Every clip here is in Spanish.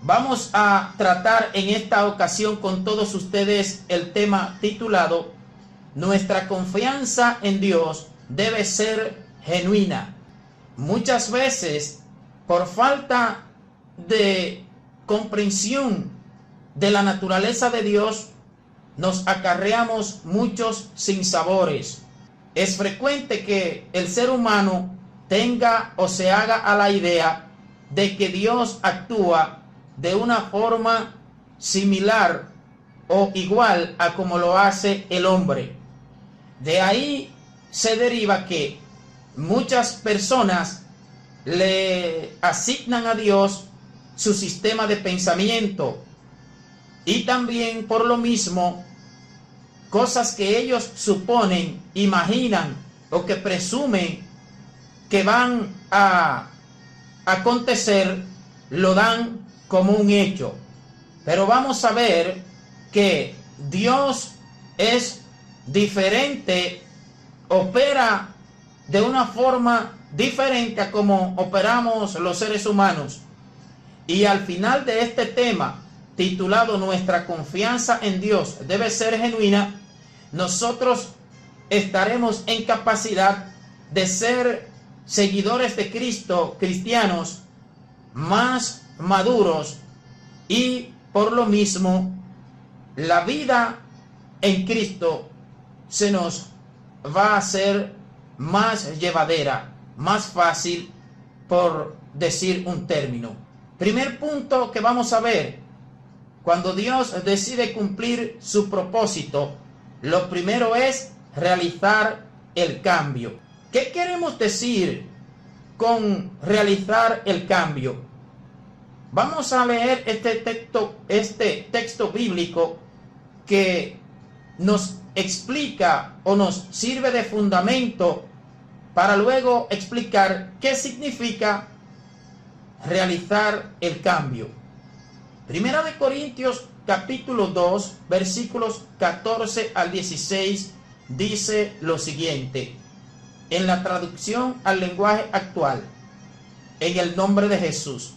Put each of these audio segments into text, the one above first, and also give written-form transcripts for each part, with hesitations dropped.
Vamos a tratar en esta ocasión con todos ustedes el tema titulado Nuestra confianza en Dios debe ser genuina. Muchas veces, por falta de comprensión de la naturaleza de Dios, nos acarreamos muchos sinsabores. Es frecuente que el ser humano tenga o se haga a la idea de que Dios actúa de una forma similar o igual a como lo hace el hombre. De ahí se deriva que muchas personas le asignan a Dios su sistema de pensamiento y también por lo mismo cosas que ellos suponen, imaginan o que presumen que van a acontecer, lo dan como un hecho. Pero vamos a ver que Dios es diferente, opera de una forma diferente a como operamos los seres humanos. Y al final de este tema, titulado Nuestra confianza en Dios debe ser genuina, nosotros estaremos en capacidad de ser seguidores de Cristo, cristianos más maduros, y por lo mismo la vida en Cristo se nos va a hacer más llevadera, más fácil, por decir un término. Primer punto que vamos a ver: cuando Dios decide cumplir su propósito, lo primero es realizar el cambio. ¿Qué queremos decir con realizar el cambio? Vamos a leer este texto bíblico que nos explica o nos sirve de fundamento para luego explicar qué significa realizar el cambio. Primera de Corintios capítulo 2 versículos 14 al 16 dice lo siguiente, en la traducción al lenguaje actual: en el nombre de Jesús.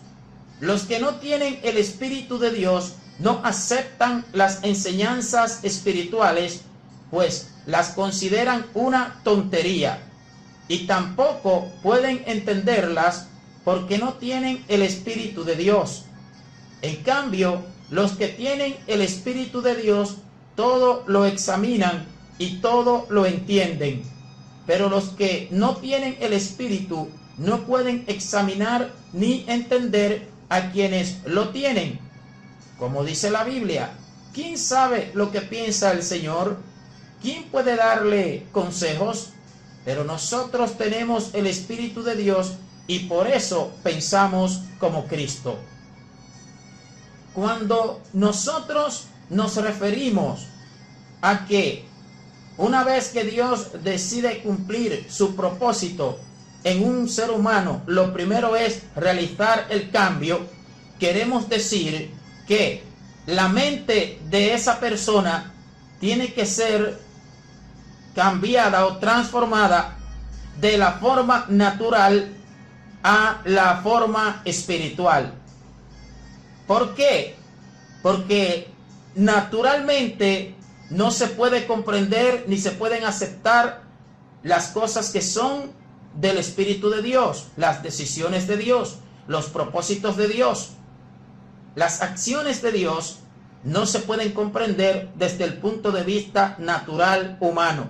Los que no tienen el Espíritu de Dios no aceptan las enseñanzas espirituales, pues las consideran una tontería, y tampoco pueden entenderlas porque no tienen el Espíritu de Dios. En cambio, los que tienen el Espíritu de Dios todo lo examinan y todo lo entienden. Pero los que no tienen el Espíritu no pueden examinar ni entender a quienes lo tienen. Como dice la Biblia, ¿quién sabe lo que piensa el Señor? ¿Quién puede darle consejos? Pero nosotros tenemos el Espíritu de Dios y por eso pensamos como Cristo. Cuando nosotros nos referimos a que una vez que Dios decide cumplir su propósito en un ser humano, lo primero es realizar el cambio, queremos decir que la mente de esa persona tiene que ser cambiada o transformada de la forma natural a la forma espiritual. ¿Por qué? Porque naturalmente no se puede comprender ni se pueden aceptar las cosas que son del Espíritu de Dios, las decisiones de Dios, los propósitos de Dios. Las acciones de Dios no se pueden comprender desde el punto de vista natural humano.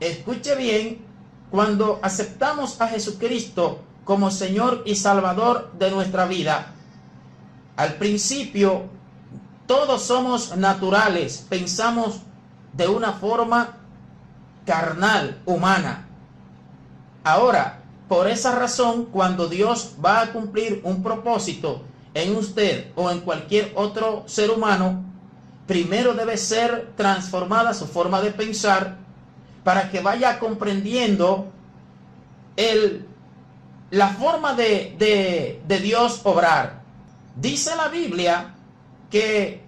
Escuche bien, cuando aceptamos a Jesucristo como Señor y Salvador de nuestra vida, al principio todos somos naturales, pensamos de una forma carnal, humana. Ahora, por esa razón, cuando Dios va a cumplir un propósito en usted o en cualquier otro ser humano, primero debe ser transformada su forma de pensar para que vaya comprendiendo la forma de Dios obrar. Dice la Biblia que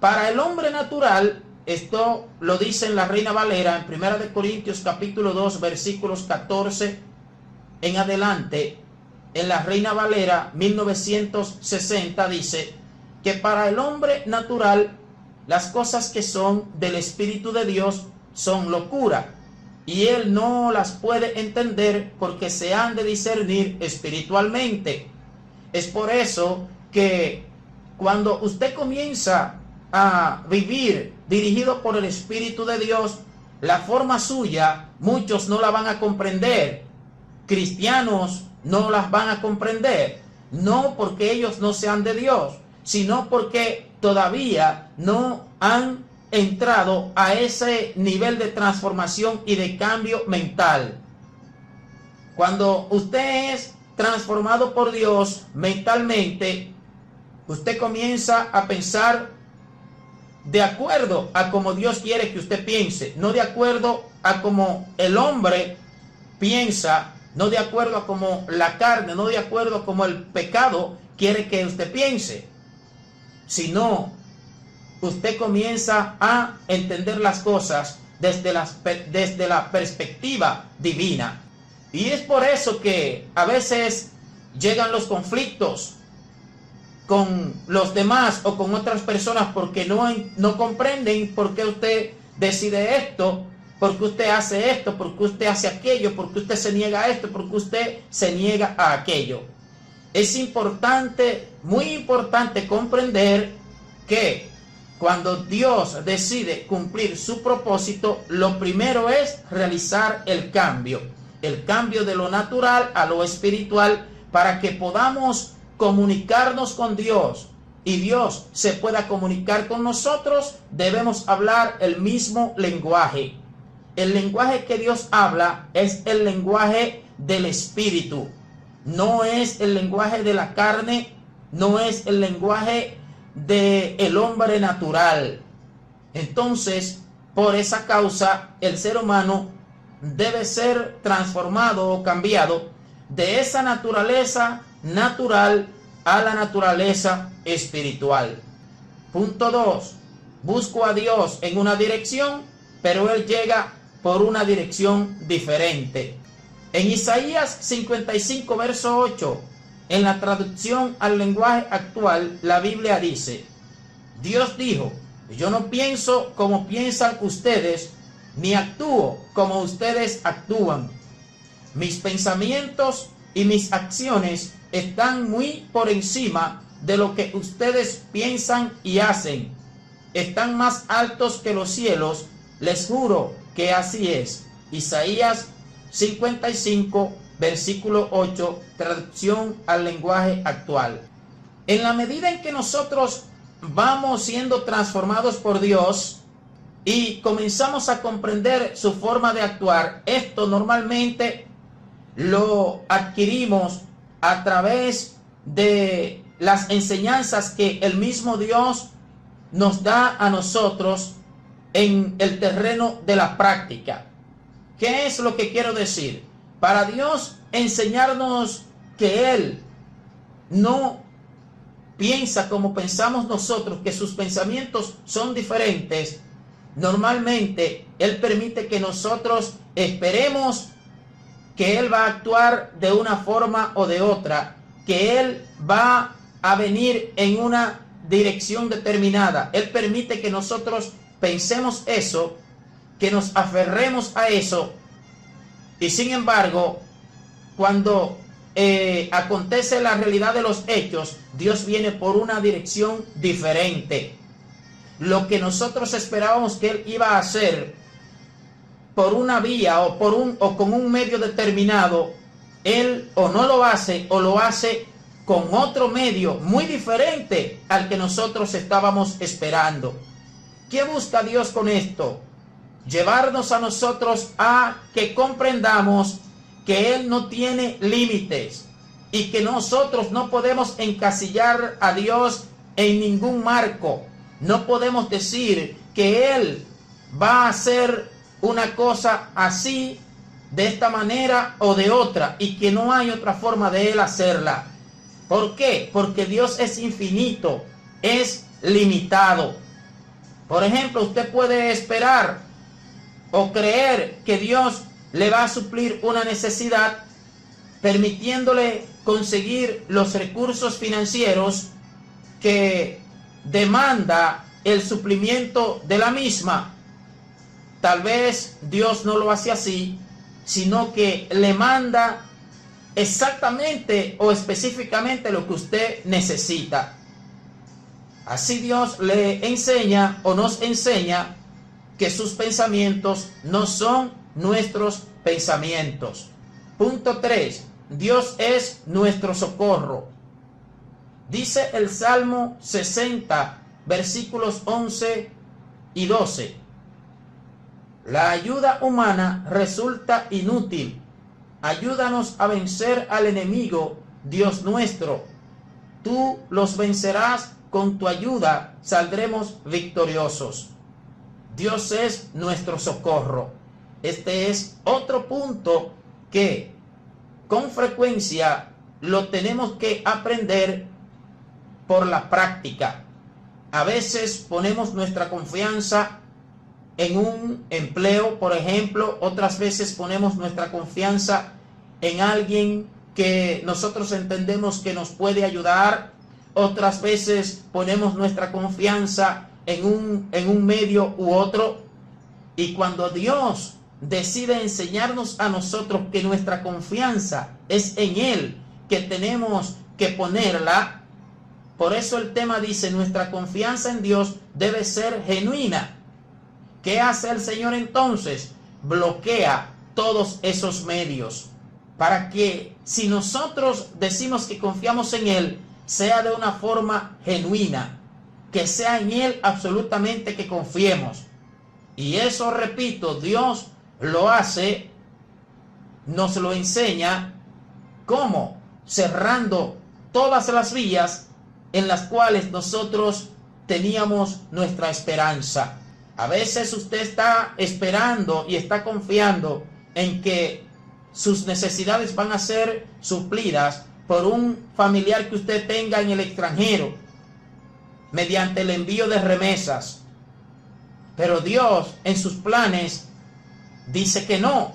para el hombre natural, esto lo dice en la Reina Valera, en 1 Corintios capítulo 2 versículos 14 en adelante, en la Reina Valera 1960 dice que para el hombre natural las cosas que son del Espíritu de Dios son locura, y él no las puede entender porque se han de discernir espiritualmente. Es por eso que cuando usted comienza a vivir dirigido por el Espíritu de Dios, la forma suya muchos no la van a comprender. Cristianos no las van a comprender, no porque ellos no sean de Dios, sino porque todavía no han entrado a ese nivel de transformación y de cambio mental. Cuando usted es transformado por Dios mentalmente, usted comienza a pensar de acuerdo a como Dios quiere que usted piense, no de acuerdo a como el hombre piensa, no de acuerdo a como la carne, no de acuerdo a como el pecado quiere que usted piense, sino usted comienza a entender las cosas desde la perspectiva divina. Y es por eso que a veces llegan los conflictos con los demás o con otras personas, porque no comprenden por qué usted decide esto, por qué usted hace esto, por qué usted hace aquello, por qué usted se niega a esto, por qué usted se niega a aquello. Es importante, muy importante comprender que cuando Dios decide cumplir su propósito, lo primero es realizar el cambio de lo natural a lo espiritual, para que podamos comunicarnos con Dios y Dios se pueda comunicar con nosotros. Debemos hablar el mismo lenguaje. El lenguaje que Dios habla es el lenguaje del Espíritu, no es el lenguaje de la carne, no es el lenguaje del hombre natural. Entonces, por esa causa, el ser humano debe ser transformado o cambiado de esa naturaleza natural a la naturaleza espiritual. Punto 2. Busco a Dios en una dirección, pero Él llega por una dirección diferente. En Isaías 55, verso 8, en la traducción al lenguaje actual, la Biblia dice: Dios dijo, yo no pienso como piensan ustedes, ni actúo como ustedes actúan. Mis pensamientos y mis acciones están muy por encima de lo que ustedes piensan y hacen. Están más altos que los cielos, les juro que así es. Isaías 55, versículo 8, traducción al lenguaje actual. En la medida en que nosotros vamos siendo transformados por Dios y comenzamos a comprender su forma de actuar, esto normalmente lo adquirimos a través de las enseñanzas que el mismo Dios nos da a nosotros en el terreno de la práctica. ¿Qué es lo que quiero decir? Para Dios enseñarnos que Él no piensa como pensamos nosotros, que sus pensamientos son diferentes, normalmente Él permite que nosotros esperemos que Él va a actuar de una forma o de otra, que Él va a venir en una dirección determinada. Él permite que nosotros pensemos eso, que nos aferremos a eso, y sin embargo, cuando acontece la realidad de los hechos, Dios viene por una dirección diferente. Lo que nosotros esperábamos que Él iba a hacer por una vía o con un medio determinado, Él o no lo hace o lo hace con otro medio muy diferente al que nosotros estábamos esperando. ¿Qué busca Dios con esto? Llevarnos a nosotros a que comprendamos que Él no tiene límites y que nosotros no podemos encasillar a Dios en ningún marco. No podemos decir que Él va a hacer una cosa así, de esta manera o de otra, y que no hay otra forma de Él hacerla. ¿Por qué? Porque Dios es infinito, es limitado. Por ejemplo, usted puede esperar o creer que Dios le va a suplir una necesidad, permitiéndole conseguir los recursos financieros que demanda el suplimiento de la misma. Tal vez Dios no lo hace así, sino que le manda exactamente o específicamente lo que usted necesita. Así Dios le enseña o nos enseña que sus pensamientos no son nuestros pensamientos. Punto 3. Dios es nuestro socorro. Dice el Salmo 60, versículos 11 y 12. La ayuda humana resulta inútil. Ayúdanos a vencer al enemigo, Dios nuestro. Tú los vencerás, con tu ayuda saldremos victoriosos. Dios es nuestro socorro. Este es otro punto que con frecuencia lo tenemos que aprender por la práctica. A veces ponemos nuestra confianza en un empleo, por ejemplo. Otras veces ponemos nuestra confianza en alguien que nosotros entendemos que nos puede ayudar. Otras veces ponemos nuestra confianza en un medio u otro. Y cuando Dios decide enseñarnos a nosotros que nuestra confianza es en Él, que tenemos que ponerla, por eso el tema dice: nuestra confianza en Dios debe ser genuina. ¿Qué hace el Señor entonces? Bloquea todos esos medios para que, si nosotros decimos que confiamos en Él, sea de una forma genuina, que sea en Él absolutamente que confiemos. Y eso, repito, Dios lo hace, nos lo enseña. ¿Cómo? Cerrando todas las vías en las cuales nosotros teníamos nuestra esperanza. A veces usted está esperando y está confiando en que sus necesidades van a ser suplidas por un familiar que usted tenga en el extranjero, mediante el envío de remesas. Pero Dios, en sus planes, dice que no,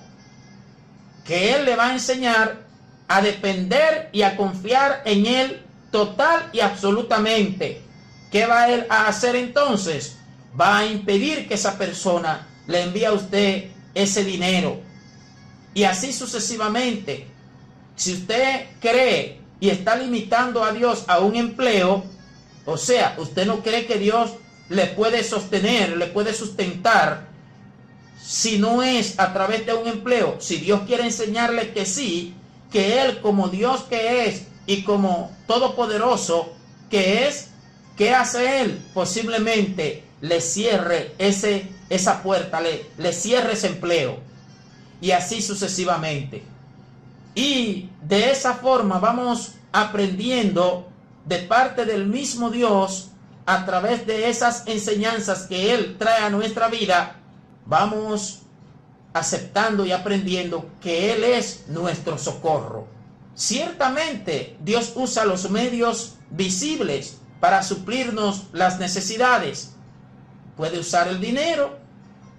que Él le va a enseñar a depender y a confiar en Él total y absolutamente. ¿Qué va Él a hacer entonces? Va a impedir que esa persona le envíe a usted ese dinero. Y así sucesivamente. Si usted cree y está limitando a Dios a un empleo, o sea, usted no cree que Dios le puede sostener, le puede sustentar, si no es a través de un empleo. Si Dios quiere enseñarle que sí, que Él, como Dios que es y como todopoderoso que es, ¿qué hace Él? Posiblemente le cierre esa puerta, le cierre ese empleo, y así sucesivamente. Y de esa forma vamos aprendiendo de parte del mismo Dios, a través de esas enseñanzas que Él trae a nuestra vida, vamos aceptando y aprendiendo que Él es nuestro socorro. Ciertamente Dios usa los medios visibles para suplirnos las necesidades. Puede usar el dinero,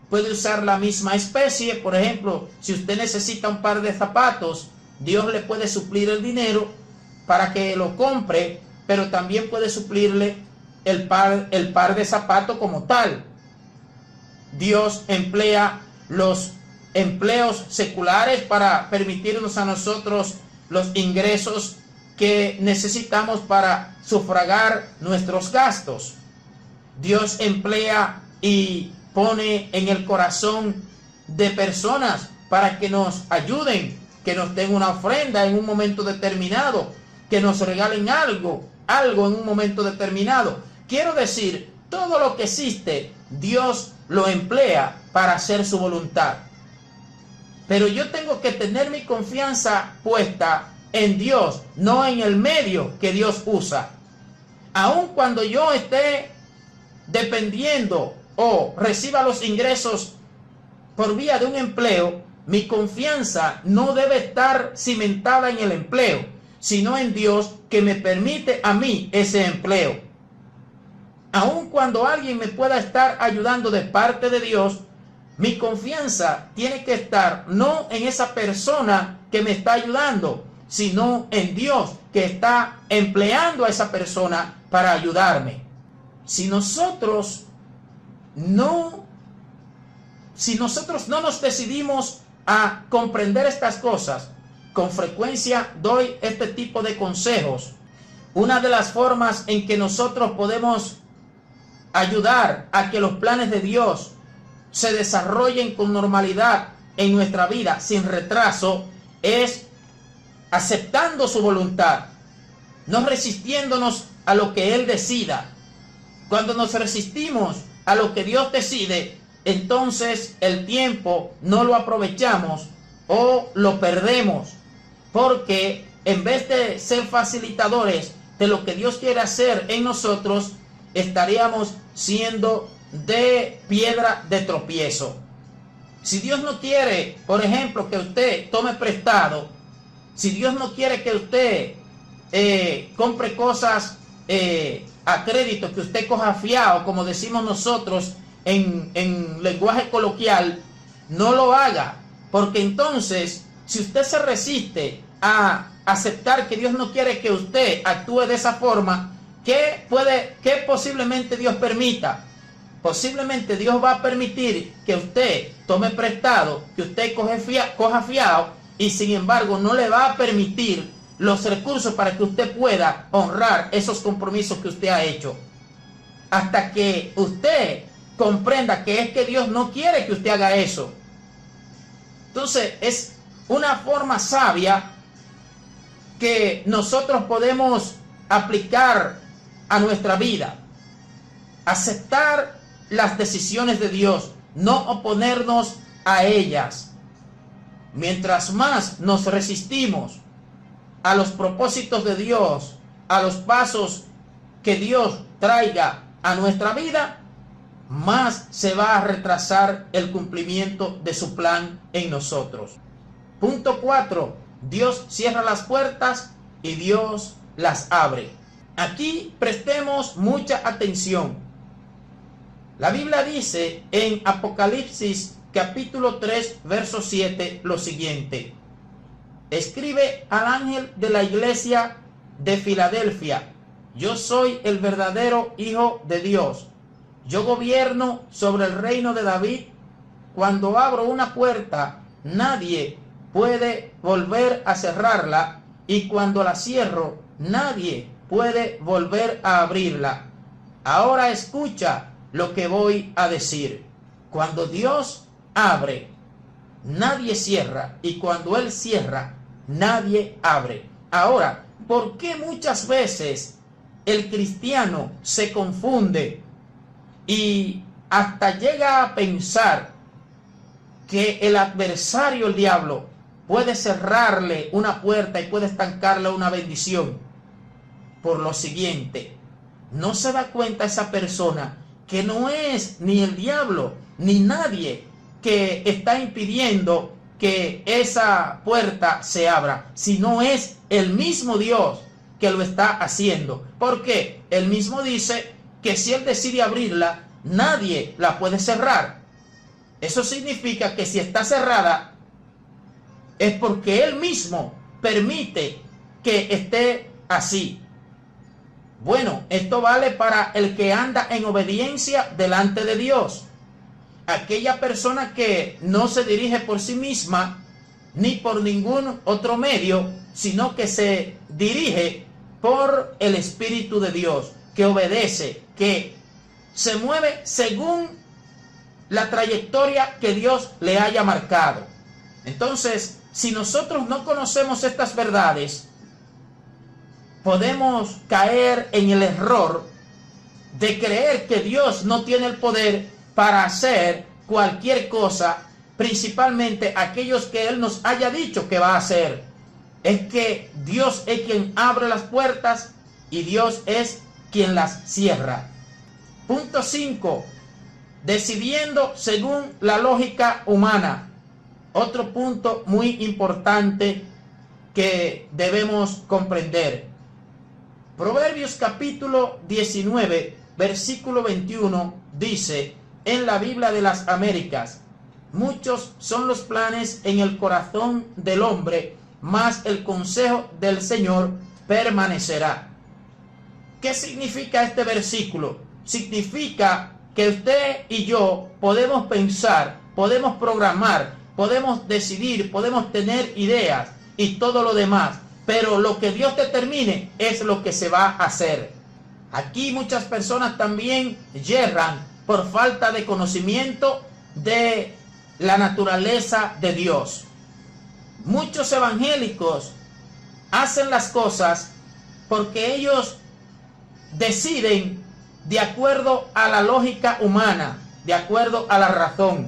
puede usar la misma especie. Por ejemplo, si usted necesita un par de zapatos, Dios le puede suplir el dinero para que lo compre, pero también puede suplirle el par de zapatos como tal. Dios emplea los empleos seculares para permitirnos a nosotros los ingresos que necesitamos para sufragar nuestros gastos. Dios emplea y pone en el corazón de personas para que nos ayuden, que nos den una ofrenda en un momento determinado, que nos regalen algo en un momento determinado. Quiero decir, todo lo que existe, Dios lo emplea para hacer su voluntad. Pero yo tengo que tener mi confianza puesta en Dios, no en el medio que Dios usa. Aun cuando yo esté dependiendo o reciba los ingresos por vía de un empleo, mi confianza no debe estar cimentada en el empleo, sino en Dios, que me permite a mí ese empleo. Aun cuando alguien me pueda estar ayudando de parte de Dios, mi confianza tiene que estar no en esa persona que me está ayudando, sino en Dios, que está empleando a esa persona para ayudarme. Si nosotros no nos decidimos a comprender estas cosas, con frecuencia doy este tipo de consejos. Una de las formas en que nosotros podemos ayudar a que los planes de Dios se desarrollen con normalidad en nuestra vida, sin retraso, es aceptando su voluntad, no resistiéndonos a lo que Él decida. Cuando nos resistimos a lo que Dios decide, entonces el tiempo no lo aprovechamos o lo perdemos, porque en vez de ser facilitadores de lo que Dios quiere hacer en nosotros, estaríamos siendo de piedra de tropiezo. Si Dios no quiere, por ejemplo, que usted tome prestado, si Dios no quiere que usted compre cosas a crédito, que usted coja fiado, como decimos nosotros en lenguaje coloquial, no lo haga, porque entonces, si usted se resiste a aceptar que Dios no quiere que usted actúe de esa forma, ¿qué posiblemente Dios permita? Posiblemente Dios va a permitir que usted tome prestado, que usted coja fiado, y sin embargo no le va a permitir los recursos para que usted pueda honrar esos compromisos que usted ha hecho. Hasta que usted comprenda que es que Dios no quiere que usted haga eso. Entonces es una forma sabia que nosotros podemos aplicar a nuestra vida. Aceptar las decisiones de Dios, no oponernos a ellas. Mientras más nos resistimos a los propósitos de Dios, a los pasos que Dios traiga a nuestra vida, más se va a retrasar el cumplimiento de su plan en nosotros. Punto 4. Dios cierra las puertas y Dios las abre. Aquí prestemos mucha atención. La Biblia dice en Apocalipsis capítulo 3, verso 7 lo siguiente: escribe al ángel de la iglesia de Filadelfia: yo soy el verdadero Hijo de Dios. Yo gobierno sobre el reino de David. Cuando abro una puerta, nadie puede volver a cerrarla, y cuando la cierro, nadie puede volver a abrirla. Ahora escucha lo que voy a decir. Cuando Dios abre, nadie cierra, y cuando Él cierra, nadie abre. Ahora, ¿por qué muchas veces el cristiano se confunde y hasta llega a pensar que el adversario, el diablo, puede cerrarle una puerta y puede estancarle una bendición? Por lo siguiente, no se da cuenta esa persona que no es ni el diablo ni nadie que está impidiendo que esa puerta se abra, sino es el mismo Dios que lo está haciendo. Porque Él mismo dice que si Él decide abrirla, nadie la puede cerrar. Eso significa que si está cerrada, es porque Él mismo permite que esté así. Bueno, esto vale para el que anda en obediencia delante de Dios. Aquella persona que no se dirige por sí misma ni por ningún otro medio, sino que se dirige por el Espíritu de Dios, que obedece, que se mueve según la trayectoria que Dios le haya marcado. Entonces, si nosotros no conocemos estas verdades, podemos caer en el error de creer que Dios no tiene el poder para hacer cualquier cosa, principalmente aquellos que Él nos haya dicho que va a hacer. Es que Dios es quien abre las puertas y Dios es quien las cierra. Punto 5. Decidiendo según la lógica humana. Otro punto muy importante que debemos comprender. Proverbios capítulo 19, versículo 21 dice en la Biblia de las Américas: muchos son los planes en el corazón del hombre, mas el consejo del Señor permanecerá. ¿Qué significa este versículo? Significa que usted y yo podemos pensar, podemos programar, podemos decidir, podemos tener ideas y todo lo demás, pero lo que Dios determine es lo que se va a hacer. Aquí muchas personas también yerran por falta de conocimiento de la naturaleza de Dios. Muchos evangélicos hacen las cosas porque ellos deciden de acuerdo a la lógica humana, de acuerdo a la razón.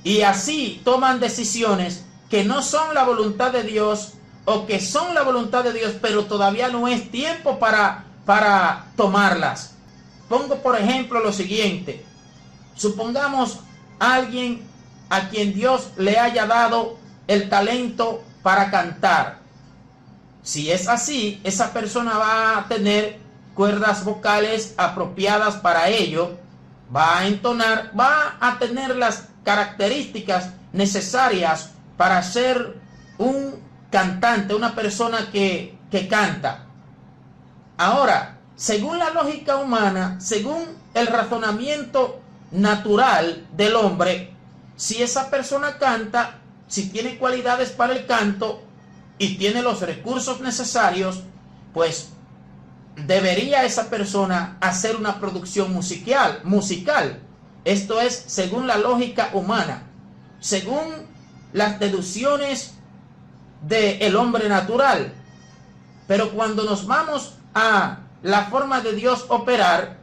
Y así toman decisiones que no son la voluntad de Dios o que son la voluntad de Dios, pero todavía no es tiempo para tomarlas. Pongo por ejemplo lo siguiente. Supongamos a alguien a quien Dios le haya dado el talento para cantar. Si es así, esa persona va a tener cuerdas vocales apropiadas para ello, va a entonar, va a tener las características necesarias para ser un cantante, una persona que canta. Ahora, según la lógica humana, según el razonamiento natural del hombre, si esa persona canta, si tiene cualidades para el canto y tiene los recursos necesarios, pues debería esa persona hacer una producción musical. Esto es según la lógica humana, según las deducciones del hombre natural. Pero cuando nos vamos a la forma de Dios operar,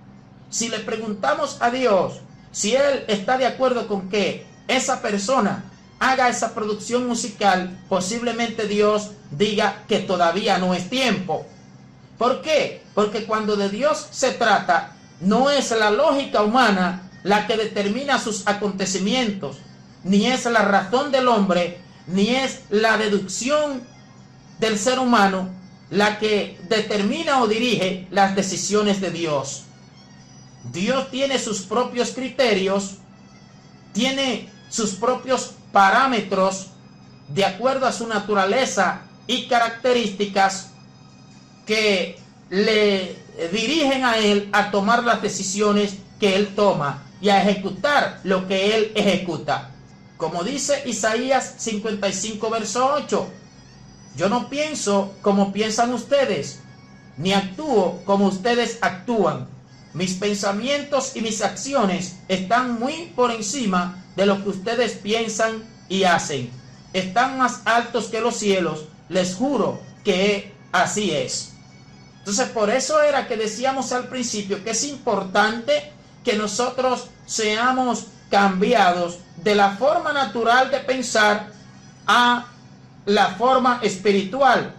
si le preguntamos a Dios si Él está de acuerdo con que esa persona haga esa producción musical, posiblemente Dios diga que todavía no es tiempo. ¿Por qué? Porque cuando de Dios se trata, no es la lógica humana la que determina sus acontecimientos, ni es la razón del hombre, ni es la deducción del ser humano la que determina o dirige las decisiones de Dios. Dios tiene sus propios criterios, tiene sus propios parámetros de acuerdo a su naturaleza y características que le dirigen a Él a tomar las decisiones que Él toma y a ejecutar lo que Él ejecuta. Como dice Isaías 55, verso 8, yo no pienso como piensan ustedes, ni actúo como ustedes actúan. Mis pensamientos y mis acciones están muy por encima de lo que ustedes piensan y hacen. Están más altos que los cielos, les juro que así es. Entonces, por eso era que decíamos al principio que es importante que nosotros seamos cambiados de la forma natural de pensar a la forma espiritual,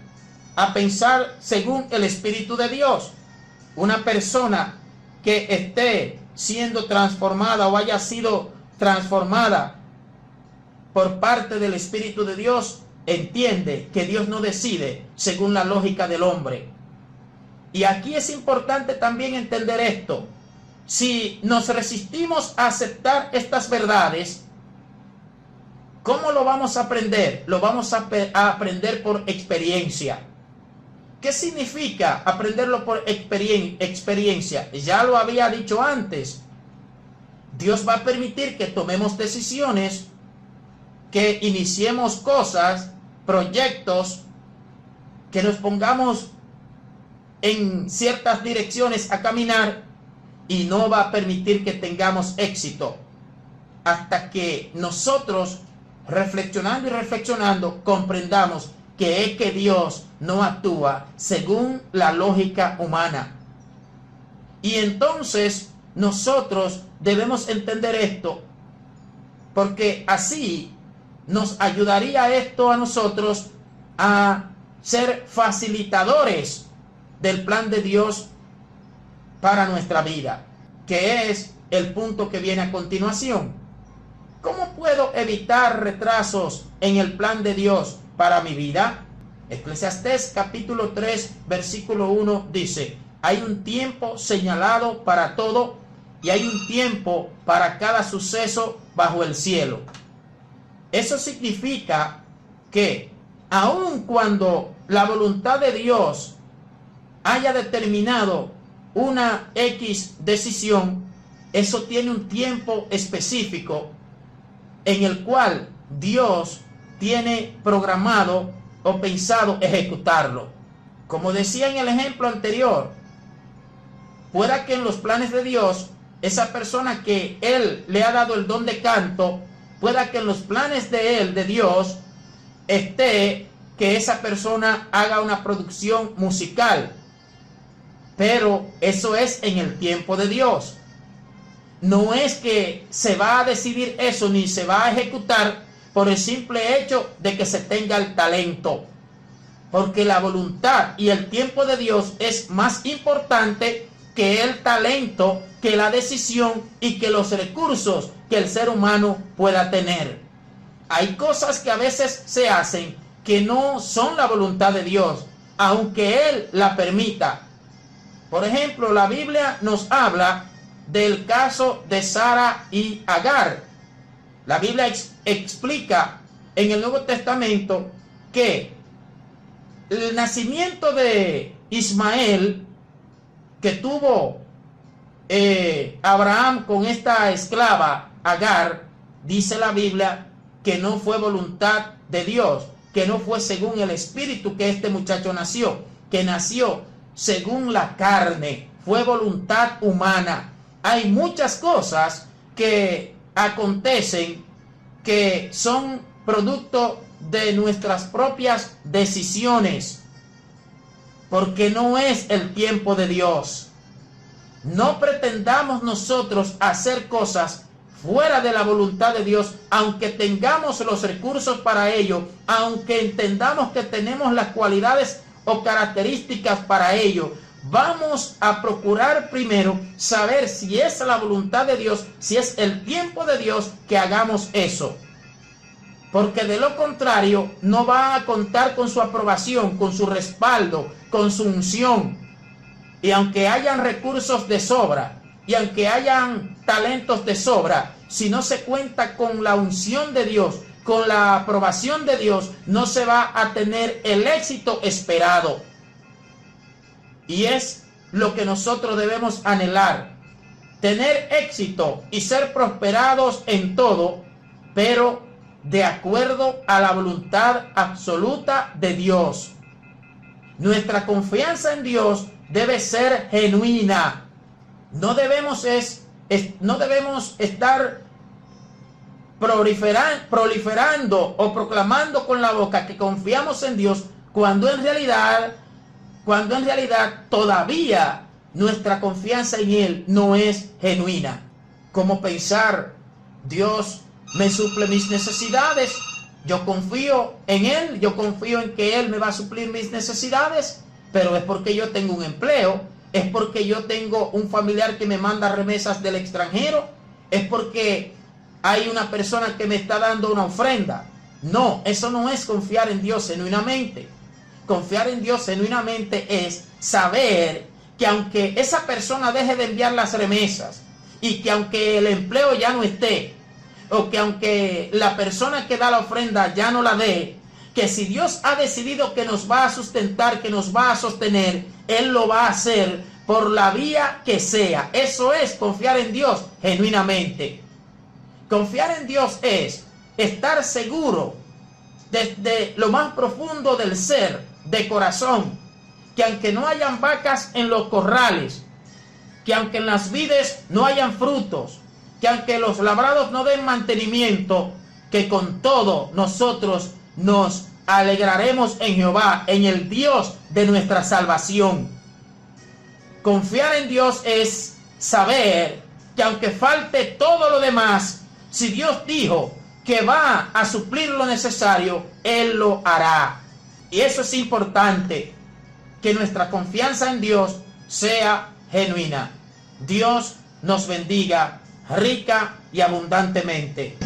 a pensar según el Espíritu de Dios. Una persona que esté siendo transformada o haya sido transformada por parte del Espíritu de Dios, entiende que Dios no decide según la lógica del hombre. Y aquí es importante también entender esto. Si nos resistimos a aceptar estas verdades, ¿cómo lo vamos a aprender? Lo vamos a aprender por experiencia. ¿Qué significa aprenderlo por experiencia? Ya lo había dicho antes. Dios va a permitir que tomemos decisiones, que iniciemos cosas, proyectos, que nos pongamos en ciertas direcciones a caminar, y no va a permitir que tengamos éxito hasta que nosotros, reflexionando, comprendamos que es que Dios no actúa según la lógica humana. Y entonces nosotros debemos entender esto, porque así nos ayudaría esto a nosotros a ser facilitadores del plan de Dios para nuestra vida, que es el punto que viene a continuación. ¿Cómo puedo evitar retrasos en el plan de Dios para mi vida? Eclesiastés capítulo 3 versículo 1 dice: hay un tiempo señalado para todo y hay un tiempo para cada suceso bajo el cielo. Eso significa que aun cuando la voluntad de Dios haya determinado una X decisión, eso tiene un tiempo específico en el cual Dios tiene programado o pensado ejecutarlo. Como decía en el ejemplo anterior, pueda que en los planes de Dios, esa persona que Él le ha dado el don de canto, pueda que en los planes de Él, de Dios, esté que esa persona haga una producción musical. Pero eso es en el tiempo de Dios. No es que se va a decidir eso ni se va a ejecutar por el simple hecho de que se tenga el talento. Porque la voluntad y el tiempo de Dios es más importante que el talento, que la decisión y que los recursos que el ser humano pueda tener. Hay cosas que a veces se hacen que no son la voluntad de Dios, aunque Él la permita. Por ejemplo, la Biblia nos habla del caso de Sara y Agar. La Biblia explica en el Nuevo Testamento que el nacimiento de Ismael que tuvo Abraham con esta esclava Agar, dice la Biblia que no fue voluntad de Dios, que no fue según el espíritu que este muchacho nació, que nació según la carne, fue voluntad humana. Hay muchas cosas que acontecen que son producto de nuestras propias decisiones, porque no es el tiempo de Dios. No pretendamos nosotros hacer cosas fuera de la voluntad de Dios, aunque tengamos los recursos para ello, aunque entendamos que tenemos las cualidades o características para ello. Vamos a procurar primero saber si es la voluntad de Dios, si es el tiempo de Dios que hagamos eso. Porque de lo contrario no va a contar con su aprobación, con su respaldo, con su unción. Y aunque hayan recursos de sobra, y aunque hayan talentos de sobra, si no se cuenta con la unción de Dios, con la aprobación de Dios, no se va a tener el éxito esperado. Y es lo que nosotros debemos anhelar, tener éxito y ser prosperados en todo, pero de acuerdo a la voluntad absoluta de Dios. Nuestra confianza en Dios debe ser genuina. No debemos estar proliferando o proclamando con la boca que confiamos en Dios cuando en realidad todavía nuestra confianza en Él no es genuina. Como pensar, Dios me suple mis necesidades, yo confío en Él, yo confío en que Él me va a suplir mis necesidades, pero es porque yo tengo un empleo, es porque yo tengo un familiar que me manda remesas del extranjero, es porque hay una persona que me está dando una ofrenda. No, eso no es confiar en Dios genuinamente. Confiar en Dios genuinamente es saber que aunque esa persona deje de enviar las remesas y que aunque el empleo ya no esté, o que aunque la persona que da la ofrenda ya no la dé, que si Dios ha decidido que nos va a sustentar, que nos va a sostener, Él lo va a hacer por la vía que sea. Eso es confiar en Dios genuinamente. Confiar en Dios es estar seguro desde lo más profundo del ser, de corazón, que aunque no hayan vacas en los corrales, que aunque en las vides no hayan frutos, que aunque los labrados no den mantenimiento, que con todo nosotros nos alegraremos en Jehová, en el Dios de nuestra salvación. Confiar en Dios es saber que aunque falte todo lo demás, si Dios dijo que va a suplir lo necesario, Él lo hará. Y eso es importante, que nuestra confianza en Dios sea genuina. Dios nos bendiga rica y abundantemente.